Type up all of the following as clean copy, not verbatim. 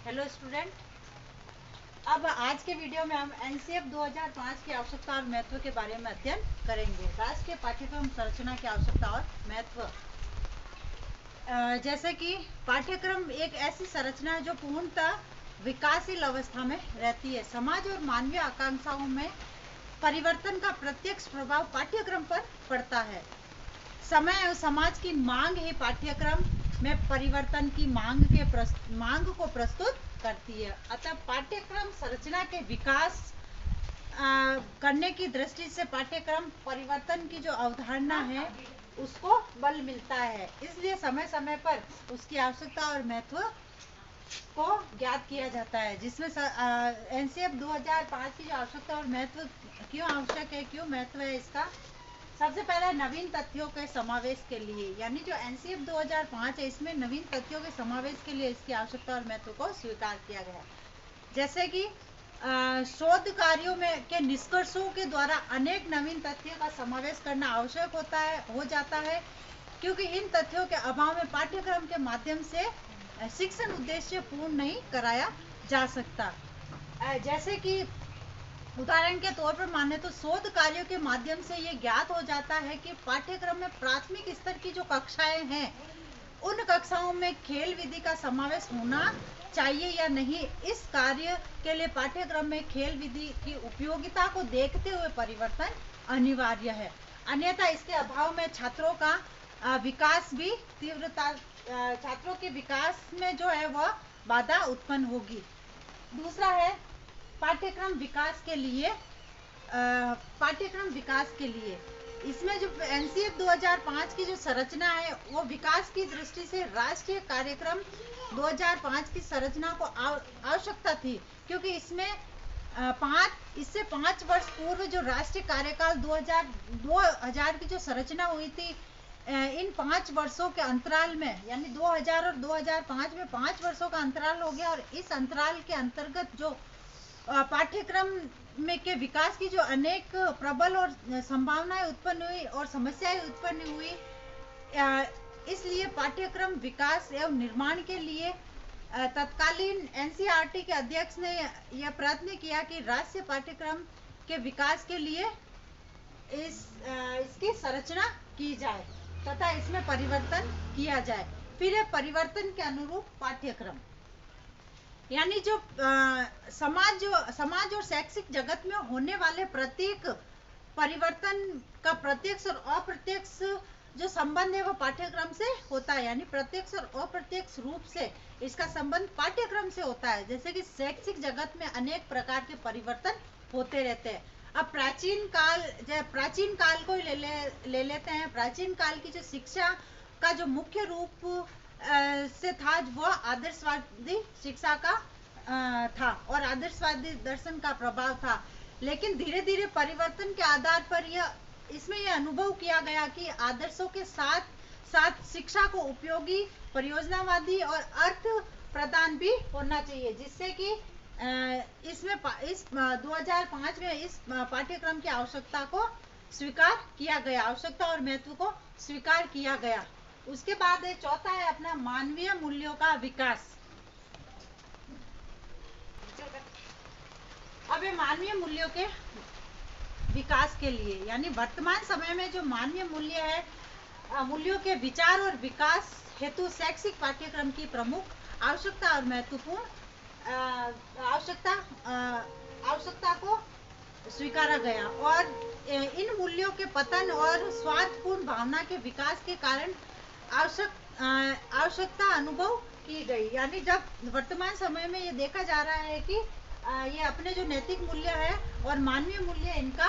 Hello student. अब आज के वीडियो में हम एनसीएफ 2005 की आवश्यकता और महत्व के बारे में अध्ययन करेंगे। राष्ट्रीय पाठ्यक्रम संरचना की आवश्यकता और महत्व। जैसे कि पाठ्यक्रम एक ऐसी संरचना है जो पूर्णतः विकासशील अवस्था में रहती है। समाज और मानवीय आकांक्षाओं में परिवर्तन का प्रत्यक्ष प्रभाव पाठ्यक्रम पर पड़ता है। समय और समाज की मांग ही पाठ्यक्रम में परिवर्तन की मांग को प्रस्तुत करती है। अतः पाठ्यक्रम संरचना के विकास करने की दृष्टि से पाठ्यक्रम परिवर्तन की जो अवधारणा है उसको बल मिलता है। इसलिए समय समय पर उसकी आवश्यकता और महत्व को ज्ञात किया जाता है, जिसमें एनसीएफ 2005 की जो आवश्यकता और महत्व क्यों आवश्यक है, क्यों महत्व है इसका। सबसे पहले नवीन तथ्यों के समावेश के लिए, यानी जो एनसीएफ 2005 है इसमें नवीन तथ्यों के समावेश के लिए इसकी आवश्यकता और महत्व को स्वीकार किया गया। जैसे कि शोध कार्यों में के निष्कर्षों के द्वारा अनेक नवीन तथ्यों का समावेश करना आवश्यक हो जाता है, क्योंकि इन तथ्यों के अभाव में पाठ्यक्रम के माध्यम से शिक्षण उद्देश्य पूर्ण नहीं कराया जा सकता। जैसे कि उदाहरण के तौर पर माने तो शोध कार्यों के माध्यम से ये ज्ञात हो जाता है कि पाठ्यक्रम में प्राथमिक स्तर की जो कक्षाएं हैं उन कक्षाओं में खेल विधि का समावेश होना चाहिए या नहीं। इस कार्य के लिए पाठ्यक्रम में खेल विधि की उपयोगिता को देखते हुए परिवर्तन अनिवार्य है, अन्यथा इसके अभाव में छात्रों का विकास भी तीव्रता छात्रों के विकास में जो है वह बाधा उत्पन्न होगी। दूसरा है पाठ्यक्रम विकास के लिए इसमें जो एनसीएफ 2005 की जो संरचना है वो विकास की दृष्टि से राष्ट्रीय कार्यक्रम 2005 की संरचना को आवश्यकता थी, क्योंकि इसमें इससे 5 वर्ष पूर्व जो राष्ट्रीय कार्यकाल 2000 की जो संरचना हुई थी, इन 5 वर्षों के अंतराल में, यानी 2000 और 2005 में 5 वर्षों का अंतराल हो गया, और इस अंतराल के अंतर्गत जो पाठ्यक्रम में के विकास की जो अनेक प्रबल और संभावनाएं उत्पन्न हुई और समस्याएं उत्पन्न हुई, इसलिए पाठ्यक्रम विकास एवं निर्माण के लिए तत्कालीन एनसीईआरटी के अध्यक्ष ने यह प्रयत्न किया कि राष्ट्रीय पाठ्यक्रम के विकास के लिए इसकी संरचना की जाए तथा इसमें परिवर्तन किया जाए। फिर परिवर्तन के अनुरूप पाठ्यक्रम, यानी जो समाज और शैक्षिक जगत में होने वाले प्रत्येक परिवर्तन का प्रत्यक्ष और अप्रत्यक्ष जो संबंध है वो पाठ्यक्रम से होता है, यानी प्रत्यक्ष और अप्रत्यक्ष रूप से इसका संबंध पाठ्यक्रम से होता है। जैसे कि शैक्षिक जगत में अनेक प्रकार के परिवर्तन होते रहते हैं। अब प्राचीन काल को ले लेते हैं। प्राचीन काल की जो शिक्षा का जो मुख्य रूप से था वह आदर्शवादी शिक्षा का था और आदर्शवादी दर्शन का प्रभाव था, लेकिन धीरे धीरे परिवर्तन के आधार पर इसमें यह अनुभव किया गया कि आदर्शों के साथ साथ शिक्षा को उपयोगी, परियोजनावादी और अर्थ प्रदान भी होना चाहिए, जिससे कि इसमें इस 2005 में इस पाठ्यक्रम की आवश्यकता को स्वीकार किया गया, आवश्यकता और महत्व को स्वीकार किया गया। उसके बाद चौथा है अपना मानवीय मूल्यों का विकास। अब ये मानवीय मूल्यों के विकास के लिए, यानी वर्तमान समय में जो मानवीय मूल्य है, मूल्यों के विचार और विकास हेतु शैक्षिक पाठ्यक्रम की प्रमुख आवश्यकता और महत्वपूर्ण आवश्यकता को स्वीकारा गया, और इन मूल्यों के पतन और स्वार्थपूर्ण भावना के विकास के कारण आवश्यकता अनुभव की गई। यानी जब वर्तमान समय में ये देखा जा रहा है कि ये अपने जो नैतिक मूल्य है और मानवीय मूल्य इनका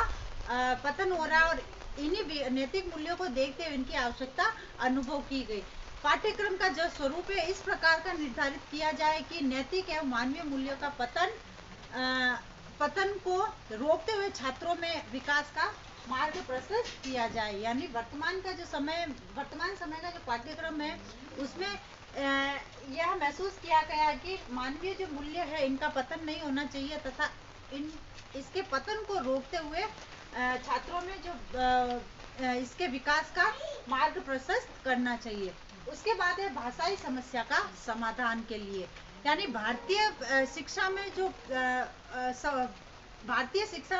पतन हो रहा है, और इन्हीं नैतिक मूल्यों को देखते हुए इनकी आवश्यकता अनुभव की गई। पाठ्यक्रम का जो स्वरूप है इस प्रकार का निर्धारित किया जाए कि नैतिक एवं मानवीय मूल्यों का पतन को रोकते हुए छात्रों में विकास का मार्ग प्रशस्त किया जाए। यानी वर्तमान समय का जो पाठ्यक्रम है उसमें यह महसूस किया गया कि मानवीय जो मूल्य है इनका पतन नहीं होना चाहिए, तथा इसके पतन को रोकते हुए छात्रों में जो इसके विकास का मार्ग प्रशस्त करना चाहिए। उसके बाद है भाषाई समस्या का समाधान के लिए, यानी भारतीय शिक्षा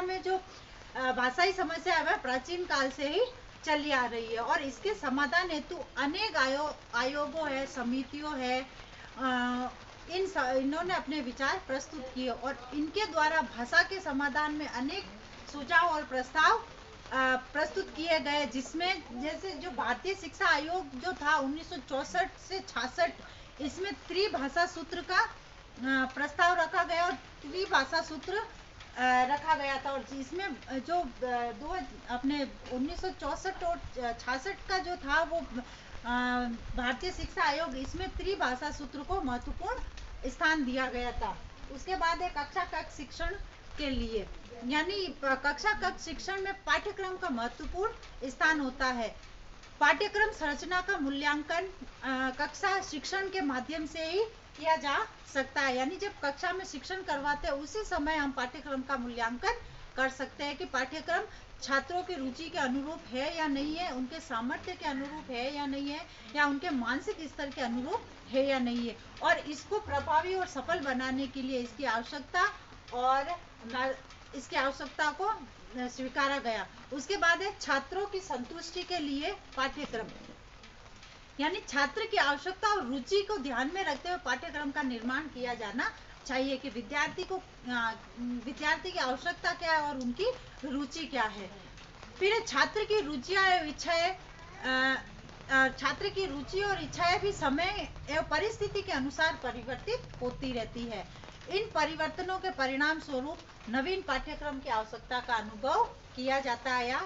में जो भाषाई समस्या है वह प्राचीन काल से ही चली आ रही है और इसके समाधान हेतु अनेक आयोगों है, समितियों है, इन्होंने अपने विचार प्रस्तुत किए और इनके द्वारा भाषा के समाधान में अनेक सुझाव और प्रस्ताव प्रस्तुत किए गए, जिसमें जैसे जो भारतीय शिक्षा आयोग जो था 1964 से 66, इसमें त्रिभाषा सूत्र का प्रस्ताव रखा गया और त्रिभाषा सूत्र रखा गया था और इसमें जो दो अपने 1964 और 66 का जो था वो भारतीय शिक्षा आयोग, इसमें त्रिभाषा सूत्र को महत्वपूर्ण स्थान दिया गया था। उसके बाद है कक्षा कक्ष शिक्षण के लिए, यानी कक्षा कक्ष शिक्षण में पाठ्यक्रम का महत्वपूर्ण स्थान होता है। पाठ्यक्रम संरचना का मूल्यांकन कक्षा शिक्षण के माध्यम से ही किया जा सकता है, यानी जब कक्षा में शिक्षण करवाते हैं उसी समय हम पाठ्यक्रम का मूल्यांकन कर सकते हैं कि पाठ्यक्रम छात्रों की रुचि के अनुरूप है या नहीं है, उनके सामर्थ्य के अनुरूप है या नहीं है, या उनके मानसिक स्तर के अनुरूप है या नहीं है, और इसको प्रभावी और सफल बनाने के लिए इसकी आवश्यकता को स्वीकारा गया। उसके बाद है छात्रों की संतुष्टि के लिए पाठ्यक्रम, यानी छात्र की आवश्यकता और रुचि को ध्यान में रखते हुए पाठ्यक्रम का निर्माण किया जाना चाहिए कि विद्यार्थी की आवश्यकता क्या है और उनकी रुचि क्या है। फिर छात्र की रुचियां एवं इच्छाएं, छात्र की रुचि और इच्छाएं भी समय एवं परिस्थिति के अनुसार परिवर्तित होती रहती है। इन परिवर्तनों के परिणाम स्वरूप नवीन पाठ्यक्रम की आवश्यकता का अनुभव किया जाता है या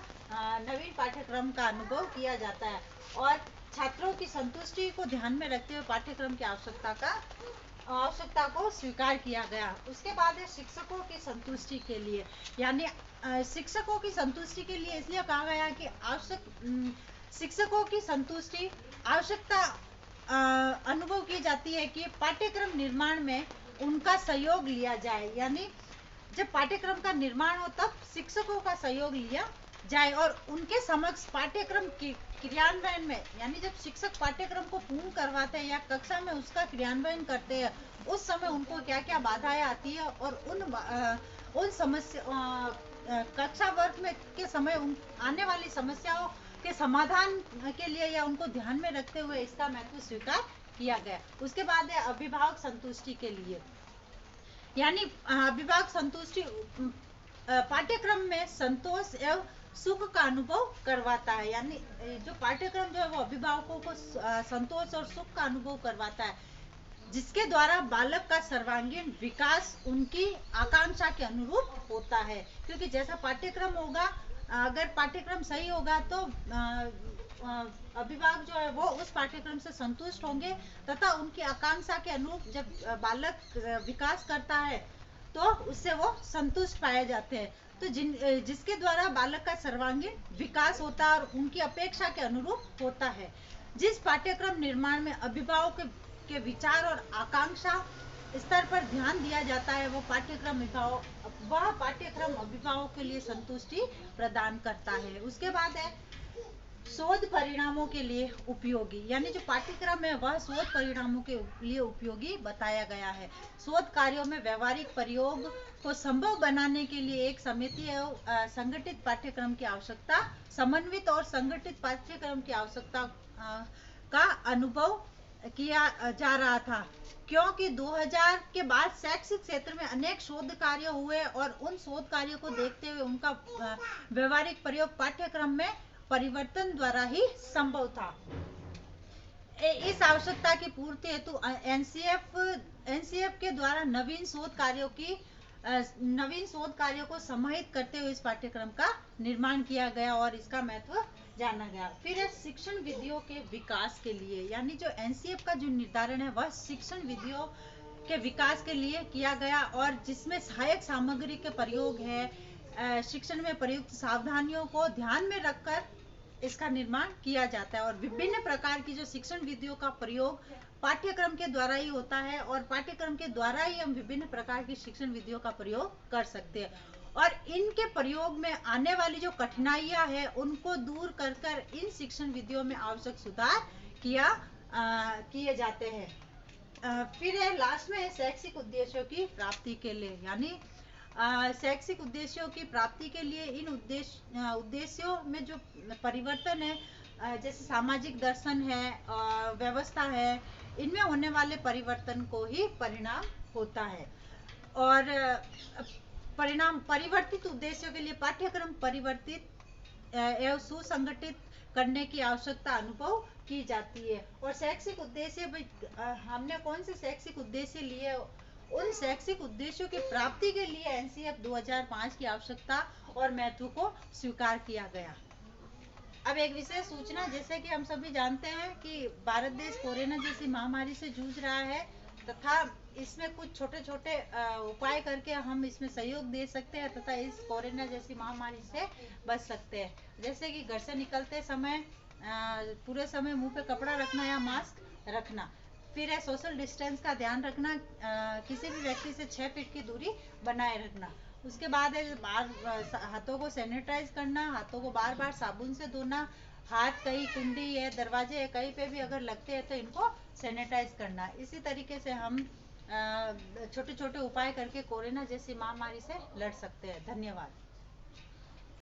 नवीन पाठ्यक्रम का अनुभव किया जाता है और छात्रों की संतुष्टि को ध्यान में रखते हुए पाठ्यक्रम की आवश्यकता को स्वीकार किया गया। उसके बाद है शिक्षकों की संतुष्टि के लिए, यानी शिक्षकों की संतुष्टि के लिए इसलिए कहा गया कि शिक्षकों की संतुष्टि आवश्यकता अनुभव की जाती है कि पाठ्यक्रम निर्माण में उनका सहयोग लिया जाए, यानी जब पाठ्यक्रम का निर्माण हो तब शिक्षकों का सहयोग लिया जाए और उनके समक्ष पाठ्यक्रम की क्रियान्वयन में, यानी जब शिक्षक पाठ्यक्रम को पूर्ण करवाते हैं या कक्षा में उसका क्रियान्वयन करते हैं उस समय उनको क्या क्या बाधाएं आती है और उन समस्या कक्षा वर्ग में के समय आने वाली समस्याओं के समाधान के लिए या उनको ध्यान में रखते हुए इसका महत्व स्वीकार किया गया। उसके बाद है अभिभावक संतुष्टि के लिए, यानी अभिभावक संतुष्टि पाठ्यक्रम में संतोष एवं सुख का अनुभव करवाता है, यानी जो पाठ्यक्रम जो है वो अभिभावकों को संतोष और सुख का अनुभव करवाता है, जिसके द्वारा बालक का सर्वांगीण विकास उनकी आकांक्षा के अनुरूप होता है। क्योंकि जैसा पाठ्यक्रम होगा, अगर पाठ्यक्रम सही होगा तो अभिभावक जो है वो उस पाठ्यक्रम से संतुष्ट होंगे तथा उनकी आकांक्षा के अनुरूप जब बालक विकास करता है तो उससे वो संतुष्ट पाए जाते हैं। तो जिसके द्वारा बालक का सर्वांगीण विकास होता है और उनकी अपेक्षा के अनुरूप होता है। जिस पाठ्यक्रम निर्माण में अभिभावक के विचार और आकांक्षा स्तर पर ध्यान दिया जाता है वह पाठ्यक्रम अभिभावक के लिए संतुष्टि प्रदान करता है। उसके बाद है शोध परिणामों के लिए उपयोगी, यानी जो पाठ्यक्रम है वह शोध परिणामों के लिए उपयोगी बताया गया है। शोध कार्यों में व्यवहारिक प्रयोग को संभव बनाने के लिए एक समिति एवं संगठित पाठ्यक्रम की आवश्यकता, समन्वित और संगठित पाठ्यक्रम की आवश्यकता का अनुभव किया जा रहा था, क्योंकि 2000 के बाद शैक्षिक क्षेत्र में अनेक शोध कार्य हुए और उन शोध कार्यों को देखते हुए उनका व्यवहारिक प्रयोग पाठ्यक्रम में परिवर्तन द्वारा ही संभव था। इस आवश्यकता की पूर्ति हेतु एनसीएफ के द्वारा नवीन शोध कार्यों को समाहित करते हुए इस पाठ्यक्रम का निर्माण किया गया और इसका महत्व जाना गया। फिर है शिक्षण विधियों के विकास के लिए, यानी जो एनसीएफ का जो निर्धारण है वह शिक्षण विधियों के विकास के लिए किया गया और जिसमें सहायक सामग्री के प्रयोग है, शिक्षण में प्रयुक्त सावधानियों को ध्यान में रखकर इसका निर्माण किया जाता है और विभिन्न प्रकार की जो शिक्षण विधियों का प्रयोग पाठ्यक्रम के द्वारा ही होता है और पाठ्यक्रम के द्वारा ही हम विभिन्न प्रकार की शिक्षण विधियों का प्रयोग कर सकते हैं और इनके प्रयोग में आने वाली जो कठिनाइयां हैं उनको दूर कर इन शिक्षण विधियों में आवश्यक सुधार किए जाते हैं। फिर है लास्ट में शैक्षिक उद्देश्यों की प्राप्ति के लिए, यानी शैक्षिक उद्देश्यों की प्राप्ति के लिए इन उद्देश्यों में जो परिवर्तन है, जैसे सामाजिक दर्शन है, व्यवस्था है, इनमें होने वाले परिवर्तन को ही परिणाम होता है। और परिणाम परिवर्तित उद्देश्यों के लिए पाठ्यक्रम परिवर्तित एवं सुसंगठित करने की आवश्यकता अनुभव की जाती है। और शैक्षिक उद्देश्य, हमने कौन से शैक्षिक उद्देश्य लिए, उन शैक्षिक उद्देश्यों की प्राप्ति के लिए एनसीएफ 2005 की आवश्यकता और महत्व को स्वीकार किया गया। अब एक विशेष सूचना, जैसे कि हम सभी जानते हैं कि भारत देश कोरोना जैसी महामारी से जूझ रहा है, तथा इसमें कुछ छोटे छोटे उपाय करके हम इसमें सहयोग दे सकते हैं तथा इस कोरोना जैसी महामारी से बच सकते हैं। जैसे कि घर से निकलते समय पूरे समय मुंह पे कपड़ा रखना या मास्क रखना। फिर है सोशल डिस्टेंस का ध्यान रखना, किसी भी व्यक्ति से 6 फीट की दूरी बनाए रखना। उसके बाद है हाथों को सैनिटाइज करना, हाथों को बार बार साबुन से धोना, हाथ कहीं कुंडी है, दरवाजे है, कहीं पे भी अगर लगते हैं तो इनको सैनिटाइज करना। इसी तरीके से हम छोटे छोटे उपाय करके कोरोना जैसी महामारी से लड़ सकते हैं। धन्यवाद।